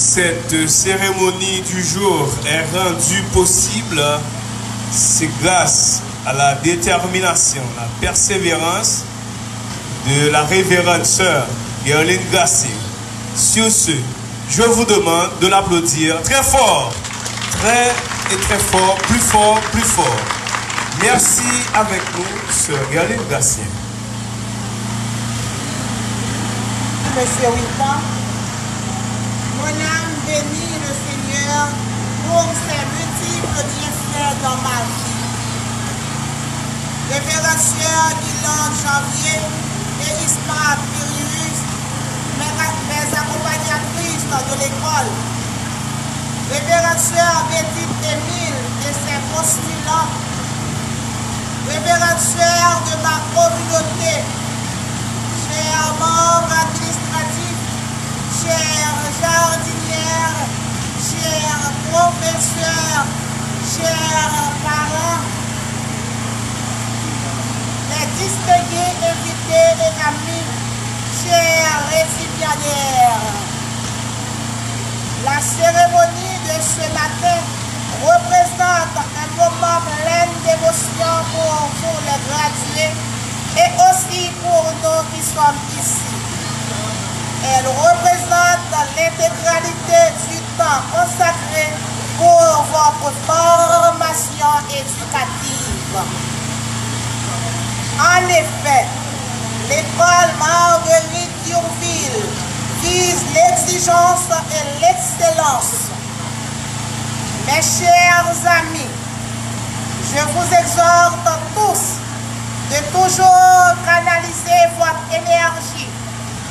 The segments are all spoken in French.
Cette cérémonie du jour est rendue possible, c'est grâce à la détermination, la persévérance de la révérende sœur Gerline Gracien. Sur ce, je vous demande de l'applaudir très fort, très et très fort, plus fort, plus fort. Merci avec nous, sœur Gerline Gracien. Monsieur Wita, mon âme bénit le Seigneur pour ses multiples bienfaits dans ma vie. Révérend sœur Guilande Janvier et Isma Pirius, mes accompagnatrices de l'école. Révérend sœur Bédith Émile et ses postulants. Révérend sœur de ma communauté, chers membres administratifs, chers jardinières, chers professeurs, chers parents, les distingués invités et amis, chers récipiendaires. La cérémonie de ce matin représente un moment plein d'émotion pour les gradués et aussi pour nous qui sommes ici. Elle représente l'intégralité du temps consacré pour votre formation éducative. En effet, l'école Marguerite Yourville vise l'exigence et l'excellence. Mes chers amis, je vous exhorte tous de toujours canaliser votre énergie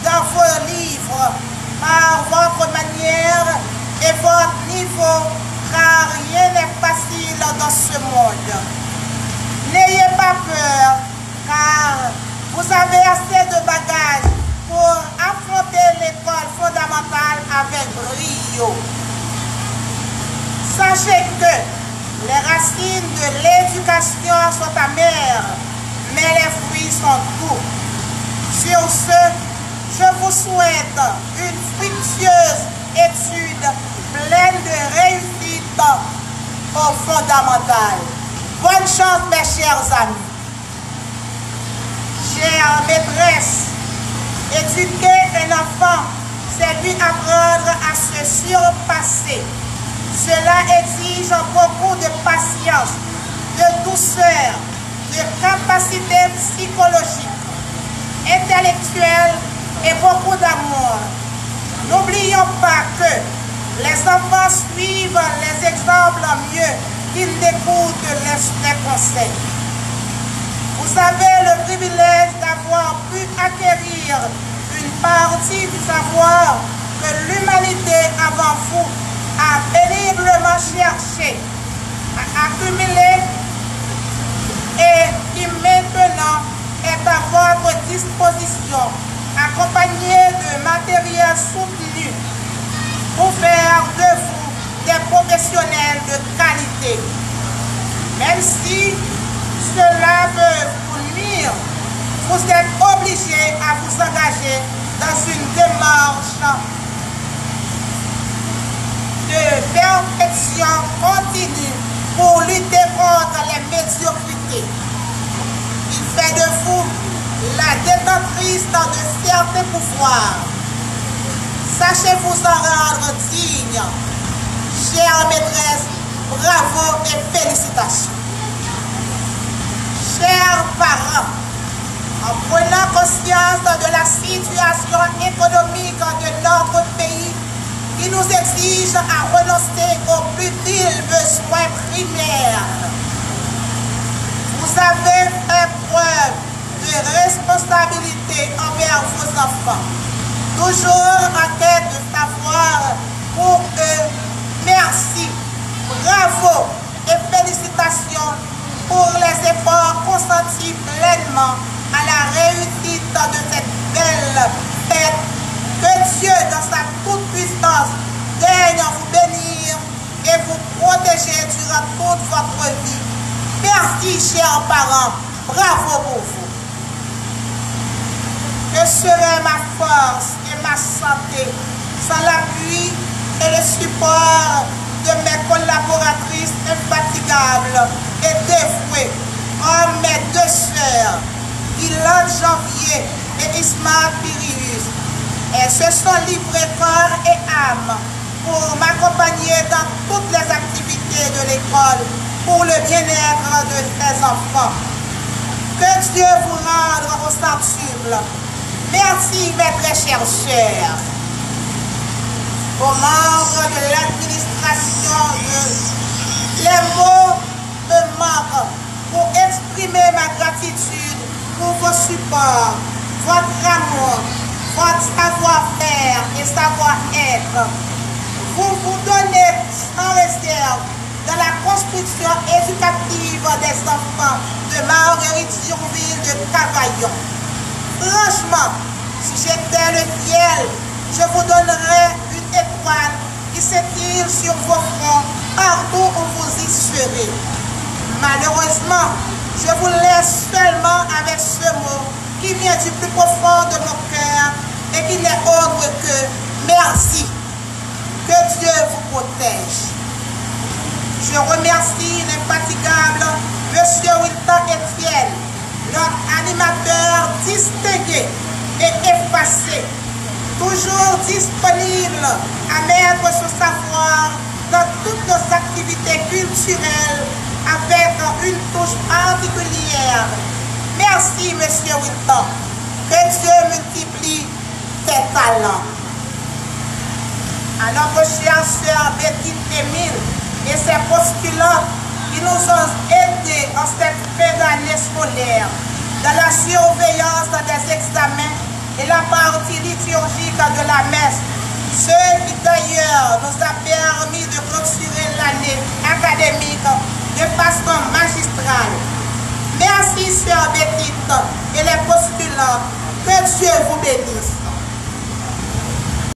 dans vos livres par votre manière et votre niveau, car rien n'est facile dans ce monde. N'ayez pas peur, car vous avez assez de bagages pour affronter l'école fondamentale avec brio. Sachez que les racines de l'éducation sont amères, mais les fruits sont doux. Sur ce, je vous souhaite une fructueuse étude pleine de réussite au fondamental. Bonne chance, mes chers amis. Chère maîtresse, éduquer un enfant, c'est lui apprendre à se surpasser. Cela exige beaucoup de patience, de douceur, de capacité psychologique, intellectuelle et beaucoup d'amour. N'oublions pas que les enfants suivent les exemples mieux qu'ils n'écoutent les conseils. Vous avez le privilège d'avoir pu acquérir une partie du savoir que l'humanité avant vous a péniblement cherché à accumuler et qui maintenant est à votre disposition, accompagné de matériel soutenu pour faire de vous des professionnels de qualité. Même si cela peut vous nuire, vous êtes obligé à vous engager dans une démarche de perfection continue pour lutter contre les médiocrités. Il fait de vous la détentrice de certains pouvoirs. Sachez vous en rendre digne. Chère maîtresse, bravo et félicitations. Chers parents, en prenant conscience de la situation économique de notre pays qui nous exige à renoncer aux plus vils besoins primaires, vous avez fait preuve de responsabilité envers vos enfants, toujours en quête de savoir pour eux. Merci, bravo et félicitations pour les efforts consentis pleinement à la réussite de cette belle fête. Que Dieu, dans sa toute puissance, daigne vous bénir et vous protéger durant toute votre vie. Merci, chers parents. Bravo pour vous. Que serait ma force et ma santé sans l'appui et support de mes collaboratrices infatigables et dévouées, comme mes deux sœurs, Guylaine Janvier et Isma Pirius. Elles se sont livrées corps et âme pour m'accompagner dans toutes les activités de l'école pour le bien-être de ses enfants. Que Dieu vous rende au centuple. Merci, mes très chers sœurs. Aux membres de l'administration, les mots me manquent pour exprimer ma gratitude pour vos supports, votre amour, votre savoir-faire et savoir-être. Vous vous donnez sans réserve dans la construction éducative des enfants de Marguerite Surville de Cavaillon. Franchement, si j'étais le ciel, je vous donnerais une étoile qui s'étire sur vos fronts partout où vous y serez. Malheureusement, je vous laisse seulement avec ce mot qui vient du plus profond de mon cœur et qui n'est autre que merci. Que Dieu vous protège. Je remercie l'infatigable M. Wilton Etienne, notre animateur distingué et effacé, toujours disponible à mettre son savoir dans toutes nos activités culturelles avec une touche particulière. Merci, M. Wilton. Que Dieu multiplie tes talents. À notre chère sœur Betty Emile et ses postulants qui nous ont aidés en cette fin d'année scolaire dans la surveillance des examens et la partie liturgique de la messe, ce qui d'ailleurs nous a permis de clôturer l'année académique de façon magistrale. Merci, sœur Betty et les postulants. Que Dieu vous bénisse.